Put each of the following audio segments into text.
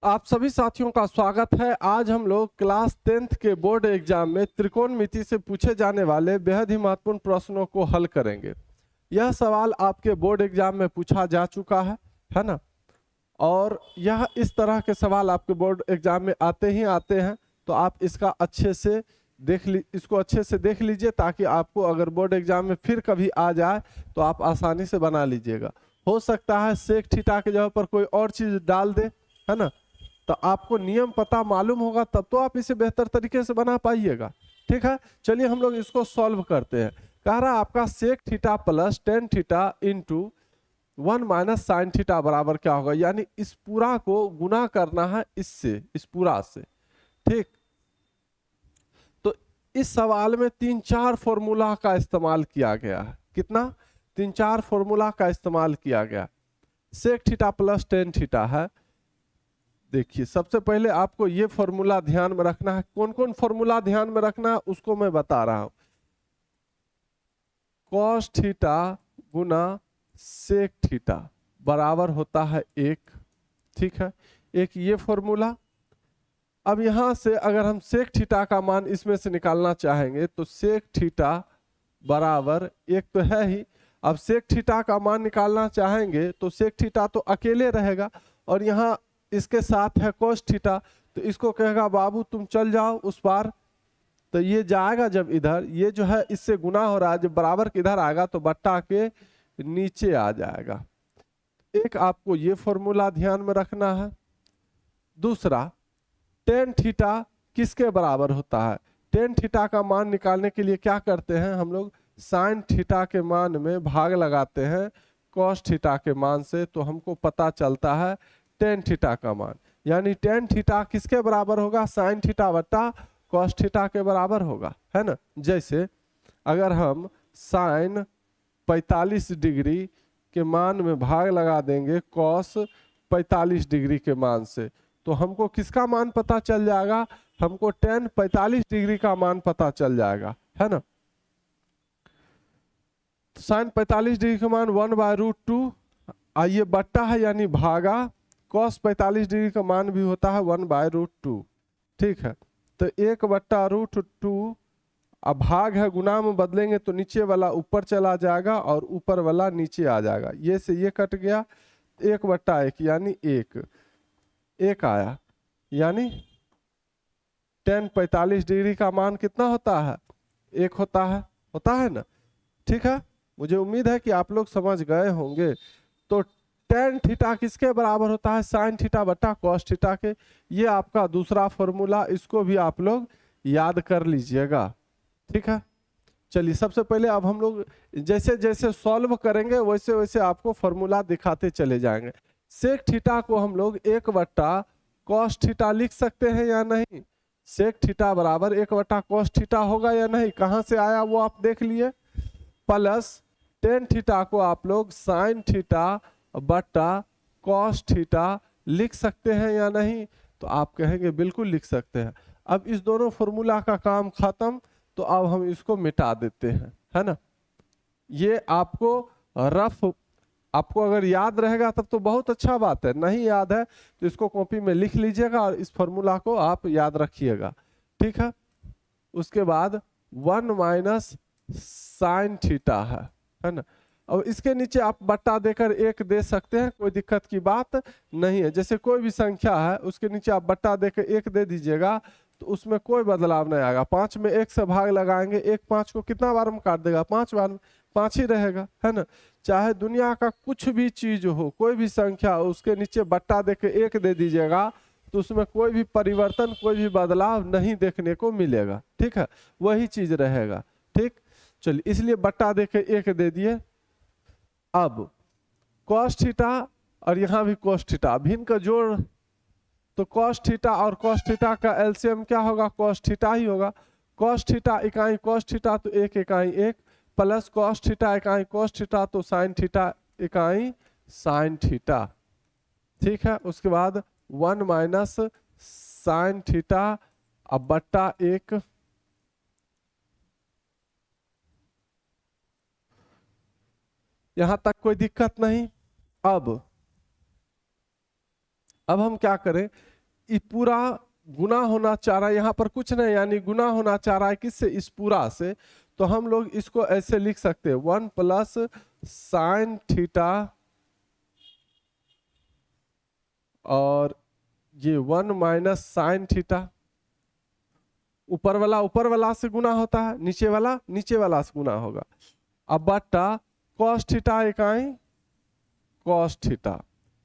आप सभी साथियों का स्वागत है। आज हम लोग क्लास 10th के बोर्ड एग्जाम में त्रिकोणमिति से पूछे जाने वाले बेहद ही महत्वपूर्ण प्रश्नों को हल करेंगे। यह सवाल आपके बोर्ड एग्जाम में पूछा जा चुका है ना। और यह इस तरह के सवाल आपके बोर्ड एग्जाम में आते ही आते हैं, तो आप इसको अच्छे से देख लीजिए, ताकि आपको अगर बोर्ड एग्जाम में फिर कभी आ जाए तो आप आसानी से बना लीजिएगा। हो सकता है सेक थीटा के जगह पर कोई और चीज डाल दे, है ना। तो आपको नियम पता मालूम होगा, तब तो आप इसे बेहतर तरीके से बना पाइएगा। ठीक है, चलिए हम लोग इसको सॉल्व करते हैं। कह रहा है आपका sec theta plus tan theta into 1 minus sine theta बराबर क्या होगा, यानी इस पूरा को गुना करना है इससे, इस पूरा से। ठीक, तो इस सवाल में 3-4 फॉर्मूला का इस्तेमाल किया गया है। कितना? 3-4 फॉर्मूला का इस्तेमाल किया गया। Sec theta plus tan theta है। देखिए, सबसे पहले आपको ये फॉर्मूला ध्यान में रखना है। कौन कौन फॉर्मूला ध्यान में रखना है उसको मैं बता रहा हूं। कॉस थीटा गुना सेक थीटा बराबर होता है 1। ठीक है, एक ये फॉर्मूला। अब यहां से अगर हम सेक थीटा का मान इसमें से निकालना चाहेंगे तो सेक थीटा बराबर 1 तो है ही। अब सेक थीटा का मान निकालना चाहेंगे तो सेक थीटा तो अकेले रहेगा, और यहाँ इसके साथ है कोस थीटा, तो इसको कहेगा बाबू तुम चल जाओ उस पार। तो ये जाएगा जब इधर, ये जो है इससे गुना हो रहा है, जब बराबर के इधर आएगा तो बट्टा के नीचे आ जाएगा। एक आपको ये फॉर्मूला ध्यान में रखना है। दूसरा, टेन थीटा किसके बराबर होता है? टेन थीटा का मान निकालने के लिए क्या करते हैं हम लोग? साइन थीटा के मान में भाग लगाते हैं कॉस थीटा के मान से, तो हमको पता चलता है टेन थीटा का मान। यानी टेन थीटा किसके बराबर होगा? साइन थीटा बट्टा कॉस थीटा के बराबर होगा, है ना। जैसे अगर हम साइन 45 डिग्री के मान में भाग लगा देंगे कॉस 45 डिग्री के मान से, तो हमको किसका मान पता चल जाएगा? हमको टेन 45 डिग्री का मान पता चल जाएगा, है ना। तो साइन 45 डिग्री का मान 1/√2, आइए बट्टा है यानी भागा, कॉस 45 डिग्री का मान भी होता है 1/√2। ठीक है, तो 1/√2। अब भाग है, गुना में बदलेंगे तो नीचे वाला ऊपर चला जाएगा और ऊपर वाला नीचे आ जाएगा। ये से ये कट गया, 1/1 यानी 1 आया। यानी टेन 45 डिग्री का मान कितना होता है? 1 होता है ना। ठीक है, मुझे उम्मीद है कि आप लोग समझ गए होंगे। तो टेन थीटा किसके बराबर होता है? साइन थीटा बट्टा कॉस थीटा के। ये आपका दूसरा फॉर्मूला, इसको भी आप लोग याद कर लीजिएगा। ठीक है, चलिए सबसे पहले अब हम लोग जैसे जैसे सॉल्व करेंगे वैसे वैसे आपको फॉर्मूला दिखाते चले जाएंगे। सेक थीटा को हम लोग 1/cos थीटा लिख सकते हैं या नहीं? सेक थीटा बराबर 1/cos थीटा होगा या नहीं? कहां से आया वो आप देख लिए। प्लस टेन थीटा को आप लोग साइन थीटा बट्टा कॉस थीटा लिख सकते हैं या नहीं? तो आप कहेंगे बिल्कुल लिख सकते हैं। अब इस दोनों फॉर्मूला का काम खत्म, तो अब हम इसको मिटा देते हैं, है ना। ये आपको रफ, आपको अगर याद रहेगा तब तो बहुत अच्छा बात है, नहीं याद है तो इसको कॉपी में लिख लीजिएगा और इस फॉर्मूला को आप याद रखिएगा। ठीक है, उसके बाद 1 माइनस साइन थीटा है ना। और इसके नीचे आप बट्टा देकर 1 दे सकते हैं, कोई दिक्कत की बात नहीं है। जैसे कोई भी संख्या है उसके नीचे आप बट्टा देकर 1 दे दीजिएगा तो उसमें कोई बदलाव नहीं आएगा। 5 में 1 से भाग लगाएंगे, 1 5 को कितना बार में काट देगा? 5 बार, 5 ही रहेगा, है ना। चाहे दुनिया का कुछ भी चीज हो, कोई भी संख्या हो, उसके नीचे बट्टा देकर 1 दे दीजिएगा तो उसमें कोई भी परिवर्तन, कोई भी बदलाव नहीं देखने को मिलेगा। ठीक है, वही चीज रहेगा। ठीक, चलिए इसलिए बट्टा देके 1 दे दिए। अब cos थीटा और यहां भी cos थीटा, अब इनका जोड़, तो cos थीटा और cos थीटा का एलसीएम क्या होगा? cos थीटा ही होगा। cos थीटा इकाई cos थीटा तो 1 इकाई 1, प्लस cos थीटा इकाई cos थीटा तो sin थीटा इकाई sin थीटा। ठीक है, उसके बाद 1 माइनस साइन थीटा अब बट्टा 1, यहां तक कोई दिक्कत नहीं। अब अब हम क्या करें, ये पूरा गुना होना चाह रहा है, यहाँ पर कुछ नहीं, यानी गुना होना चाह रहा है किससे, इस पूरा से। तो हम लोग इसको ऐसे लिख सकते हैं 1 प्लस साइन थीटा और ये 1 माइनस साइन थीटा। ऊपर वाला से गुना होता है, नीचे वाला से गुना होगा। अब बट्टा कॉस थीटा इकाई कॉस थीटा।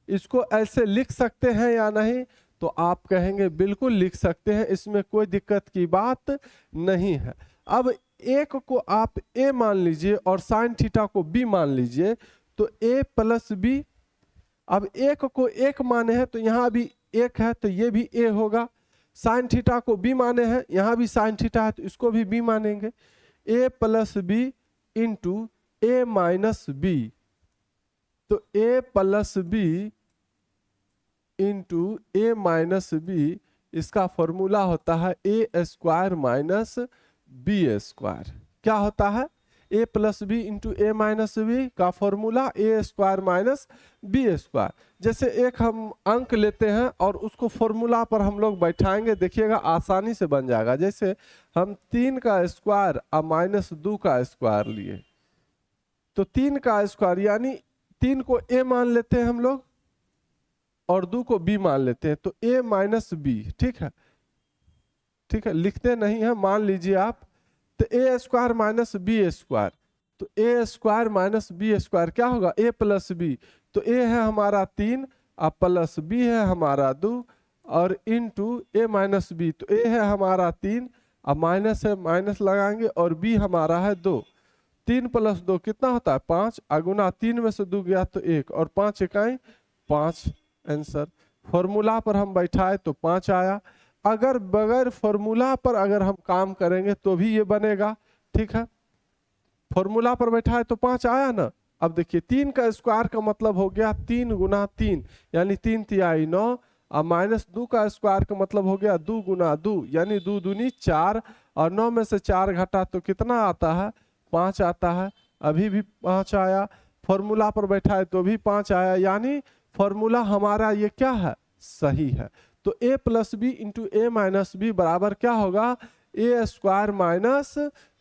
इसको ऐसे लिख सकते हैं या नहीं, तो आप कहेंगे बिल्कुल लिख सकते हैं, इसमें कोई दिक्कत की बात नहीं है। अब एक को आप a मान लीजिए और साइन थीटा को b मान लीजिए, तो a प्लस बी। अब एक को एक माने हैं तो यहाँ भी एक है, तो ये भी a होगा। साइन थीटा को b माने हैं, यहाँ भी साइन थीटा है तो इसको भी b मानेंगे। a plus b into a minus b. तो a plus b into a minus b, इसका फॉर्मूला होता है a square minus b square. क्या होता है, a plus b into a minus b का formula a square minus b square. जैसे एक हम अंक लेते हैं और उसको फॉर्मूला पर हम लोग बैठाएंगे, देखिएगा आसानी से बन जाएगा। जैसे हम 3 का स्क्वायर और माइनस 2 का स्क्वायर लिए, तो 3 का स्क्वायर यानी 3 को ए मान लेते हैं हम लोग और 2 को b मान लेते हैं, तो a माइनस बी। ठीक है, लिखते नहीं है, मान लीजिए आप। तो a square minus b square, तो a square minus b square क्या होगा, a प्लस बी। तो a है हमारा 3 और प्लस b है हमारा 2 और इंटू a माइनस बी। तो a है हमारा 3 और माइनस है, माइनस लगाएंगे और b हमारा है 2। 3 प्लस 2 कितना होता है 5, अगुना 3 में से 2 गया तो 1 और 5 इकाई 5 आंसर। फॉर्मूला पर हम बैठाए तो 5 आया। अगर बगैर फॉर्मूला पर अगर हम काम करेंगे तो भी ये बनेगा। ठीक है, फॉर्मूला पर बैठाए तो 5 आया ना। अब देखिए 3 का स्क्वायर का मतलब हो गया 3 गुना 3 यानी 3 तिहाई 9 और माइनस 2 का स्क्वायर का मतलब हो गया 2 गुना 2 यानी 2 दूनी 4 और 9 में से 4 घटा तो कितना आता है 5 आता है। अभी भी 5 आया। फॉर्मूला पर बैठाए तो भी 5 आया, यानी फॉर्मूला हमारा ये क्या है, सही है। तो a plus b into a minus b बराबर क्या होगा, a square minus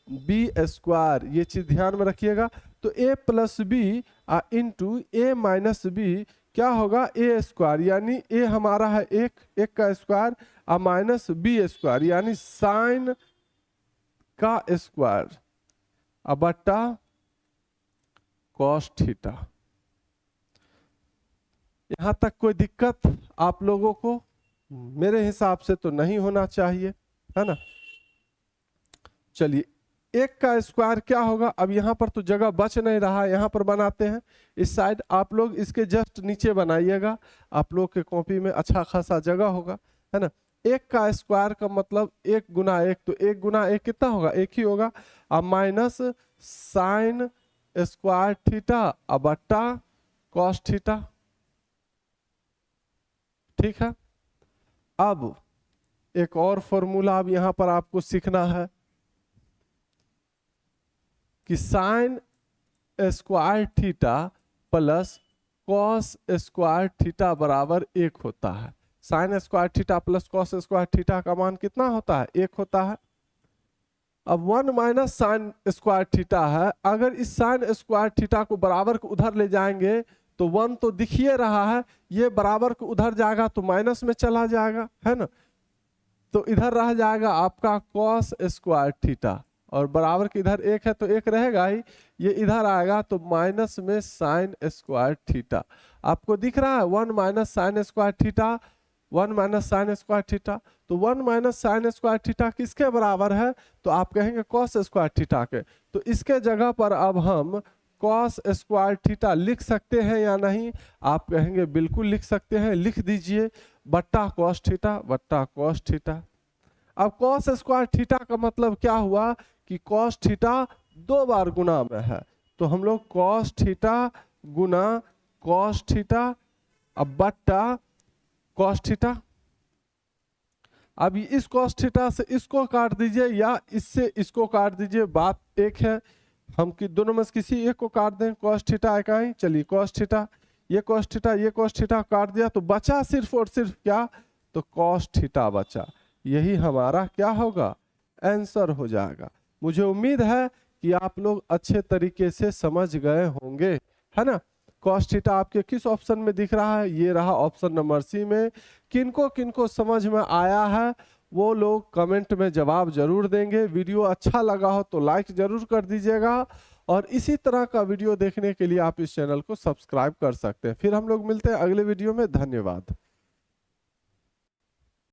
b square. ये चीज ध्यान में रखिएगा। तो a plus b into a minus b क्या होगा, ए स्क्वायर यानी a हमारा है 1 का स्क्वायर और माइनस बी स्क्वायर यानी साइन का स्क्वायर अब बट्टा कॉस थीटा। यहां तक कोई दिक्कत आप लोगों को मेरे हिसाब से तो नहीं होना चाहिए, है ना। चलिए 1 का स्क्वायर क्या होगा, अब यहाँ पर तो जगह बच नहीं रहा है, यहाँ पर बनाते हैं इस साइड। आप लोग इसके जस्ट नीचे बनाइएगा, आप लोग के कॉपी में अच्छा खासा जगह होगा, है ना। 1 का स्क्वायर का मतलब 1 गुना 1, तो 1 गुना 1 कितना होगा, 1 ही होगा। अब माइनस साइन स्क्वायर थीटा अब बट्टा कॉस थीटा। ठीक है, अब एक और फॉर्मूला अब यहां पर आपको सीखना है कि sine square theta plus cos square theta बराबर 1 होता है। Sine square theta plus cos square theta का मान कितना होता है, 1 होता है। अब 1 माइनस साइन स्क्वायर थीटा है, अगर इस साइन स्क्वायर थीटा को बराबर को उधर ले जाएंगे तो 1 तो दिख ही रहा है, ये बराबर को उधर जाएगा तो माइनस में चला जाएगा, है ना। तो इधर रह जाएगा आपका कॉस स्क्वायर थीटा और बराबर के इधर 1 है तो 1 रहेगा ही, ये इधर आएगा तो माइनस में साइन स्क्वायर थीटा। आपको दिख रहा है 1 minus sine square theta, 1 minus sine square theta. तो 1 माइनस साइन स्क्वायर थीटा किसके बराबर है, तो आप कहेंगे कॉस स्क्वायर थीटा के। तो इसके जगह पर अब हम कॉस स्क्वायर थीटा लिख सकते हैं या नहीं, आप कहेंगे बिल्कुल लिख सकते हैं। लिख दीजिए बट्टा कॉस थीटा बट्टा कॉस थीटा। अब कॉस स्क्वायर थीटा का मतलब क्या हुआ कि कॉस थीटा 2 बार गुना में है, तो हम लोग कॉस थीटा गुना कॉस थीटा अब बट्टा कॉस थीटा। अब इस कॉस थीटा से इसको काट दीजिए या इससे इसको काट दीजिए, बात एक है। हम कि दोनों में से किसी एक को काट दें, कॉस थीटा इकाई, चलिए कॉस थीटा ये cos थीटा ये cos थीटा काट दिया तो बचा सिर्फ और सिर्फ क्या, तो cos थीटा बचा। यही हमारा क्या होगा, आंसर हो जाएगा। मुझे उम्मीद है कि आप लोग अच्छे तरीके से समझ गए होंगे, है ना। cos थीटा आपके किस ऑप्शन में दिख रहा है, ये रहा ऑप्शन नंबर सी में। किनको किनको समझ में आया है वो लोग कमेंट में जवाब जरूर देंगे। वीडियो अच्छा लगा हो तो लाइक जरूर कर दीजिएगा, और इसी तरह का वीडियो देखने के लिए आप इस चैनल को सब्सक्राइब कर सकते हैं। फिर हम लोग मिलते हैं अगले वीडियो में। धन्यवाद।